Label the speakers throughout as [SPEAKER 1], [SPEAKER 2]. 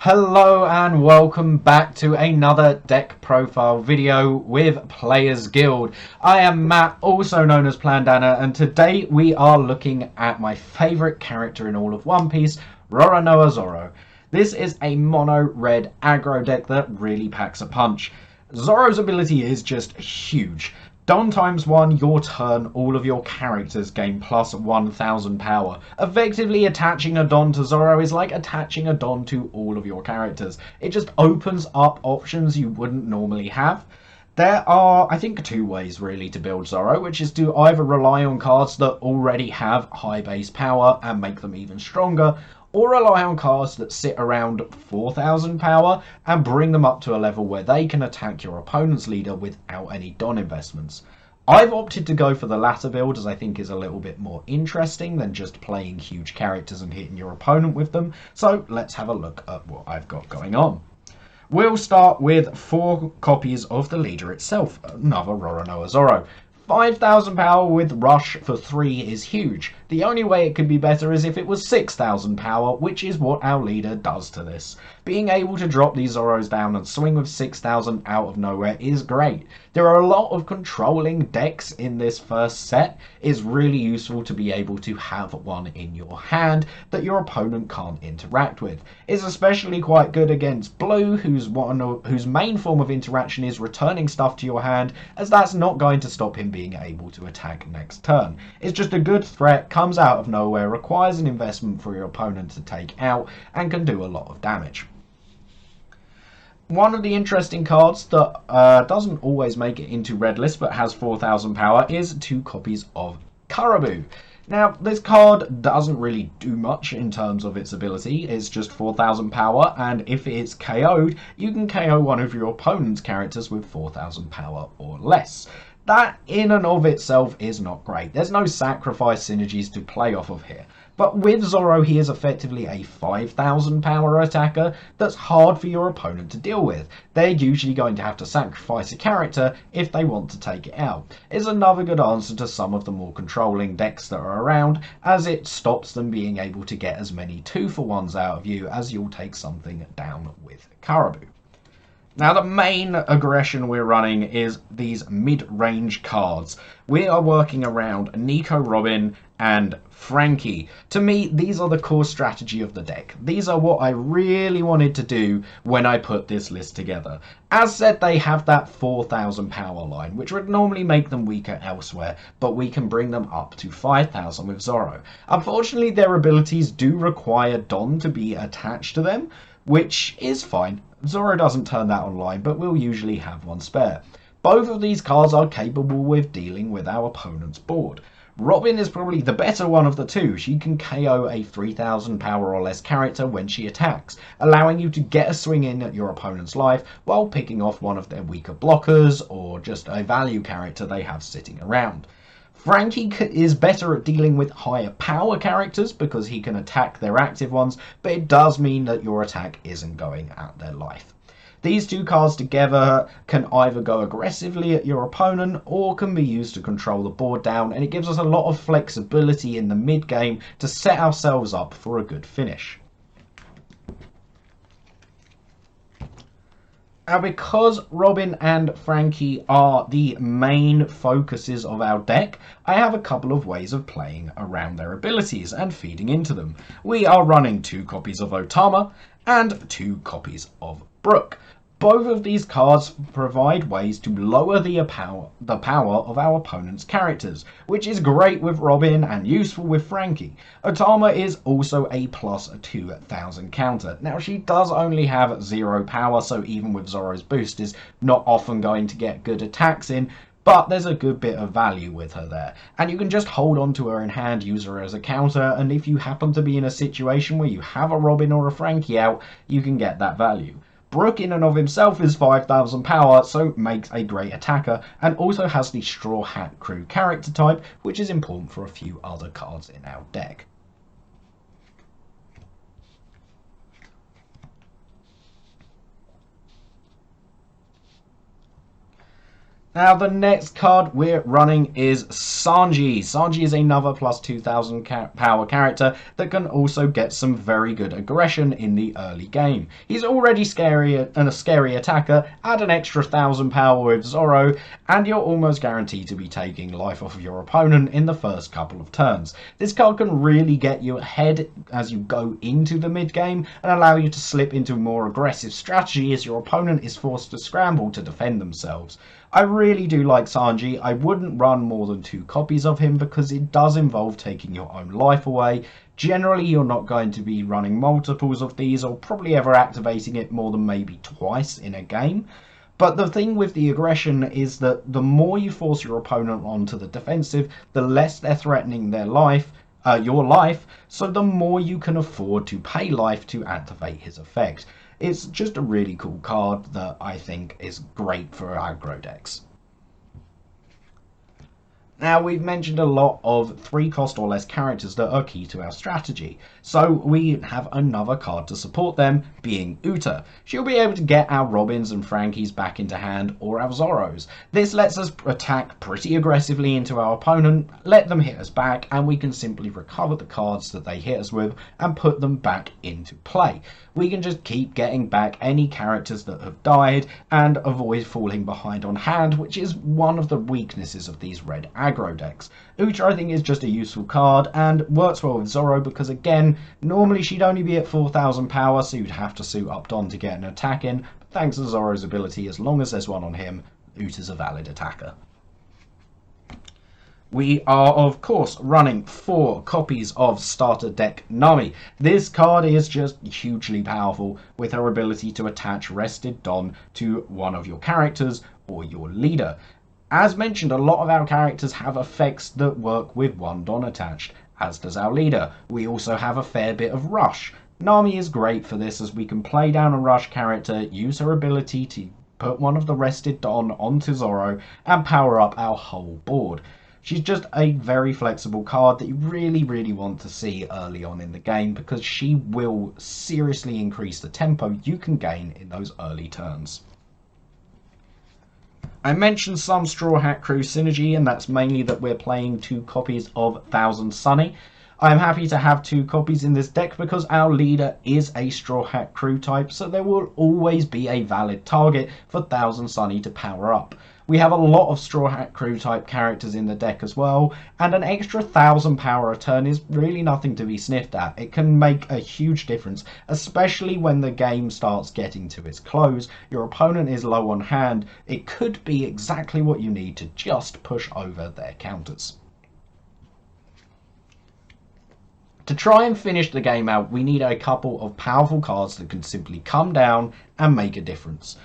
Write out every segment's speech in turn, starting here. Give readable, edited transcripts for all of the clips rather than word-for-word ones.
[SPEAKER 1] Hello and welcome back to another deck profile video with Players Guild. I am Matt, also known as Plandana, and today we are looking at my favourite character in all of One Piece, Roronoa Zoro. This is a mono red aggro deck that really packs a punch. Zoro's ability is just huge. Don times 1 your turn, all of your characters gain plus 1000 power. Effectively attaching a Don to Zoro is like attaching a Don to all of your characters. It just opens up options you wouldn't normally have. There are, I think, two ways really to build Zoro, which is to either rely on cards that already have high base power and make them even stronger, or rely on cards that sit around 4000 power and bring them up to a level where they can attack your opponent's leader without any Don investments. I've opted to go for the latter build as I think is a little bit more interesting than just playing huge characters and hitting your opponent with them, so let's have a look at what I've got going on. We'll start with 4 copies of the leader itself, another Roronoa Zoro. 5000 power with Rush for 3 is huge. The only way it could be better is if it was 6000 power, which is what our leader does to this. Being able to drop these Zoros down and swing with 6000 out of nowhere is great. There are a lot of controlling decks in this first set. It's really useful to be able to have one in your hand that your opponent can't interact with. It's especially quite good against Blue, whose main form of interaction is returning stuff to your hand, as that's not going to stop him being able to attack next turn. It's just a good threat, comes out of nowhere, requires an investment for your opponent to take out, and can do a lot of damage. One of the interesting cards that doesn't always make it into red list but has 4000 power is 2 copies of Caribou. Now, this card doesn't really do much in terms of its ability. It's just 4000 power, and if it's KO'd, you can KO one of your opponent's characters with 4000 power or less. That in and of itself is not great. There's no sacrifice synergies to play off of here. But with Zoro, he is effectively a 5000 power attacker that's hard for your opponent to deal with. They're usually going to have to sacrifice a character if they want to take it out. It's another good answer to some of the more controlling decks that are around, as it stops them being able to get as many 2-for-1s out of you as you'll take something down with Caribou. Now, the main aggression we're running is these mid-range cards. We are working around Nico, Robin, and Frankie. To me, these are the core strategy of the deck. These are what I really wanted to do when I put this list together. As said, they have that 4000 power line, which would normally make them weaker elsewhere, but we can bring them up to 5000 with Zoro. Unfortunately, their abilities do require Don to be attached to them, which is fine. Zoro doesn't turn that online, but we'll usually have one spare. Both of these cards are capable with dealing with our opponent's board. Robin is probably the better one of the two. She can KO a 3000 power or less character when she attacks, allowing you to get a swing in at your opponent's life while picking off one of their weaker blockers or just a value character they have sitting around. Frankie is better at dealing with higher power characters because he can attack their active ones, but it does mean that your attack isn't going at their life. These two cards together can either go aggressively at your opponent or can be used to control the board down, and it gives us a lot of flexibility in the mid game to set ourselves up for a good finish. Now, because Robin and Frankie are the main focuses of our deck, I have a couple of ways of playing around their abilities and feeding into them. We are running 2 copies of Otama and 2 copies of Brook. Both of these cards provide ways to lower the power of our opponent's characters, which is great with Robin and useful with Frankie. Otama is also a plus 2000 counter. Now, she does only have 0 power, so even with Zoro's boost is not often going to get good attacks in, but there's a good bit of value with her there. And you can just hold on to her in hand, use her as a counter, and if you happen to be in a situation where you have a Robin or a Frankie out, you can get that value. Brook in and of himself is 5000 power, so makes a great attacker, and also has the Straw Hat Crew character type, which is important for a few other cards in our deck. Now, the next card we're running is Sanji. Sanji is another plus 2000 power character that can also get some very good aggression in the early game. He's already scary and a scary attacker, add an extra 1000 power with Zoro, and you're almost guaranteed to be taking life off of your opponent in the first couple of turns. This card can really get you ahead as you go into the mid game and allow you to slip into a more aggressive strategy as your opponent is forced to scramble to defend themselves. I really do like Sanji. I wouldn't run more than 2 copies of him because it does involve taking your own life away. Generally, you're not going to be running multiples of these or probably ever activating it more than maybe twice in a game. But the thing with the aggression is that the more you force your opponent onto the defensive, the less they're threatening their life, your life, so the more you can afford to pay life to activate his effect. It's just a really cool card that I think is great for aggro decks. Now, we've mentioned a lot of 3 cost or less characters that are key to our strategy, so we have another card to support them, being Uta. She'll be able to get our Robins and Frankies back into hand, or our Zoros. This lets us attack pretty aggressively into our opponent, let them hit us back, and we can simply recover the cards that they hit us with and put them back into play. We can just keep getting back any characters that have died and avoid falling behind on hand, which is one of the weaknesses of these red aggro decks. Uta, I think, is just a useful card and works well with Zoro because, again, normally she'd only be at 4000 power, so you'd have to suit up Don to get an attack in, but thanks to Zoro's ability, as long as there's one on him, Uta's a valid attacker. We are, of course, running 4 copies of starter deck Nami. This card is just hugely powerful with her ability to attach Rested Don to one of your characters or your leader. As mentioned, a lot of our characters have effects that work with 1 Don attached, as does our leader. We also have a fair bit of rush. Nami is great for this as we can play down a rush character, use her ability to put one of the Rested Don onto Zoro, and power up our whole board. She's just a very flexible card that you really want to see early on in the game because she will seriously increase the tempo you can gain in those early turns. I mentioned some Straw Hat Crew synergy, and that's mainly that we're playing 2 copies of Thousand Sunny. I'm happy to have 2 copies in this deck because our leader is a Straw Hat Crew type, so there will always be a valid target for Thousand Sunny to power up. We have a lot of Straw Hat Crew type characters in the deck as well, and an extra 1000 power a turn is really nothing to be sniffed at. It can make a huge difference, especially when the game starts getting to its close. Your opponent is low on hand. It could be exactly what you need to just push over their counters. To try and finish the game out, we need a couple of powerful cards that can simply come down and make a difference.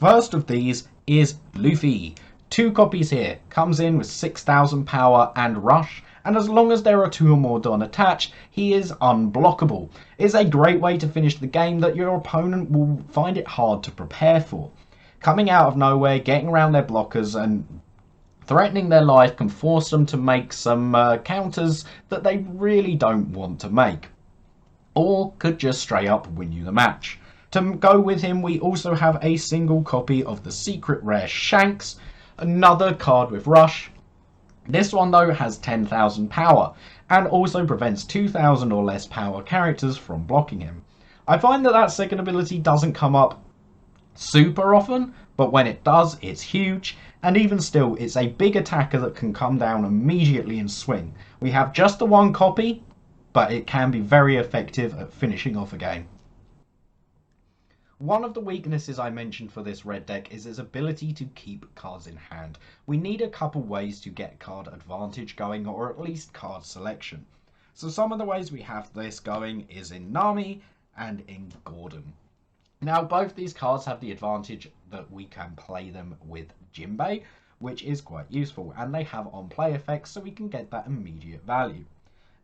[SPEAKER 1] First of these is Luffy. 2 copies here, comes in with 6000 power and rush, and as long as there are 2 or more Don attached, he is unblockable. It's a great way to finish the game that your opponent will find it hard to prepare for. Coming out of nowhere, getting around their blockers and threatening their life can force them to make some counters that they really don't want to make, or could just straight up win you the match. To go with him, we also have a single copy of the secret rare Shanks, another card with rush. This one though has 10,000 power and also prevents 2000 or less power characters from blocking him. I find that second ability doesn't come up super often, but when it does, it's huge, and even still, it's a big attacker that can come down immediately and swing. We have just the 1 copy, but it can be very effective at finishing off a game. One of the weaknesses I mentioned for this red deck is its ability to keep cards in hand. We need a couple ways to get card advantage going, or at least card selection. So some of the ways we have this going is in Nami and in Gordon. Now, both these cards have the advantage that we can play them with Jinbei, which is quite useful, and they have on-play effects, so we can get that immediate value.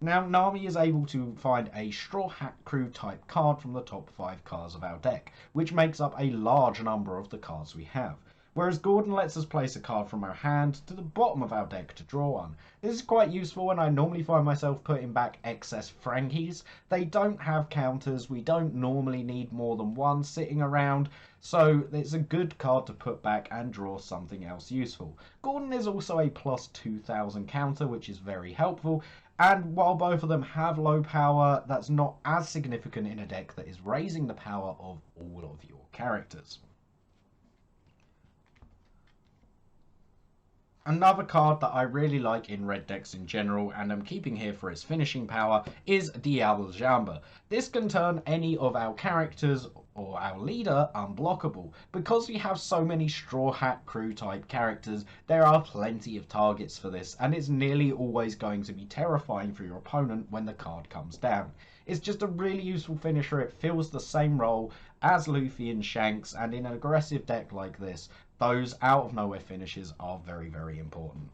[SPEAKER 1] Now, Nami is able to find a Straw Hat Crew type card from the top 5 cards of our deck, which makes up a large number of the cards we have. whereas Gordon lets us place a card from our hand to the bottom of our deck to draw one. This is quite useful when I normally find myself putting back excess Frankies. They don't have counters, we don't normally need more than one sitting around, so it's a good card to put back and draw something else useful. Gordon is also a plus 2000 counter, which is very helpful, and while both of them have low power, that's not as significant in a deck that is raising the power of all of your characters. Another card that I really like in red decks in general, and I'm keeping here for its finishing power, is Diablo Jamba. This can turn any of our characters or our leader unblockable. Because we have so many Straw Hat Crew type characters, there are plenty of targets for this, and it's nearly always going to be terrifying for your opponent when the card comes down. It's just a really useful finisher. It fills the same role as Luffy and Shanks, and in an aggressive deck like this, those out of nowhere finishes are very, very important.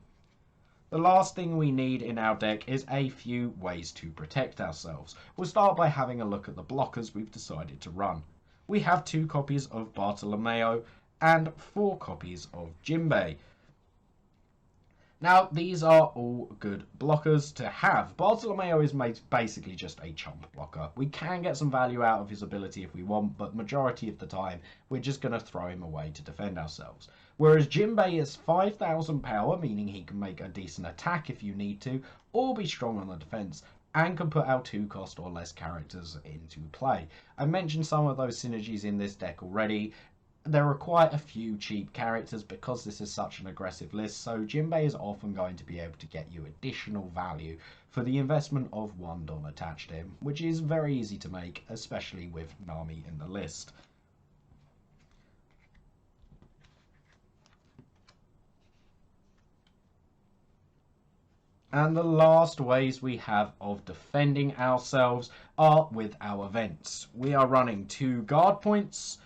[SPEAKER 1] The last thing we need in our deck is a few ways to protect ourselves. We'll start by having a look at the blockers we've decided to run. We have 2 copies of Bartolomeo and 4 copies of Jinbei. Now, these are all good blockers to have. Bartolomeo is basically just a chump blocker. We can get some value out of his ability if we want, but majority of the time, we're just going to throw him away to defend ourselves. Whereas Jinbei is 5000 power, meaning he can make a decent attack if you need to, or be strong on the defense, and can put our 2 cost or less characters into play. I mentioned some of those synergies in this deck already. There are quite a few cheap characters because this is such an aggressive list, so Jinbei is often going to be able to get you additional value for the investment of $1 attached to him, which is very easy to make, especially with Nami in the list. And the last ways we have of defending ourselves are with our events. We are running 2 guard points,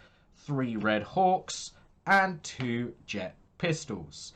[SPEAKER 1] 3 Red Hawks, and 2 Jet Pistols.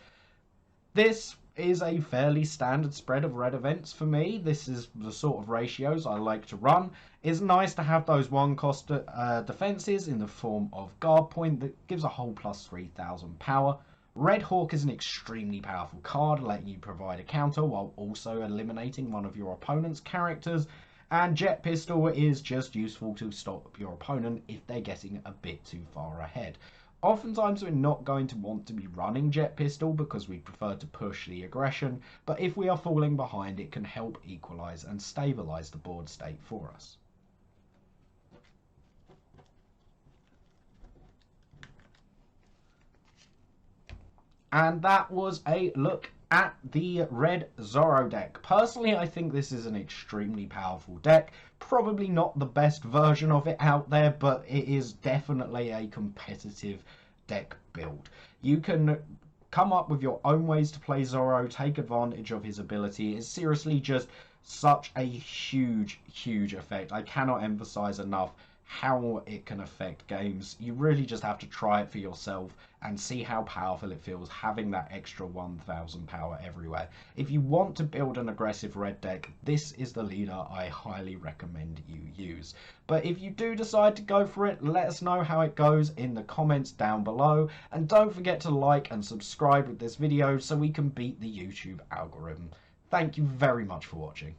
[SPEAKER 1] This is a fairly standard spread of red events for me. This is the sort of ratios I like to run. It's nice to have those 1 cost defenses in the form of guard point that gives a whole plus 3000 power. Red Hawk is an extremely powerful card, letting you provide a counter while also eliminating one of your opponent's characters. And Jet Pistol is just useful to stop your opponent if they're getting a bit too far ahead. Oftentimes we're not going to want to be running Jet Pistol because we prefer to push the aggression, but if we are falling behind, it can help equalize and stabilize the board state for us. And that was a look at the Red Zoro deck. Personally, I think this is an extremely powerful deck. Probably not the best version of it out there, but it is definitely a competitive deck build. You can come up with your own ways to play Zoro, take advantage of his ability. It's seriously just such a huge, huge effect. I cannot emphasize enough how it can affect games. You really just have to try it for yourself and see how powerful it feels having that extra 1000 power everywhere. If you want to build an aggressive red deck, this is the leader I highly recommend you use. But if you do decide to go for it, let us know how it goes in the comments down below, and don't forget to like and subscribe with this video so we can beat the YouTube algorithm. Thank you very much for watching.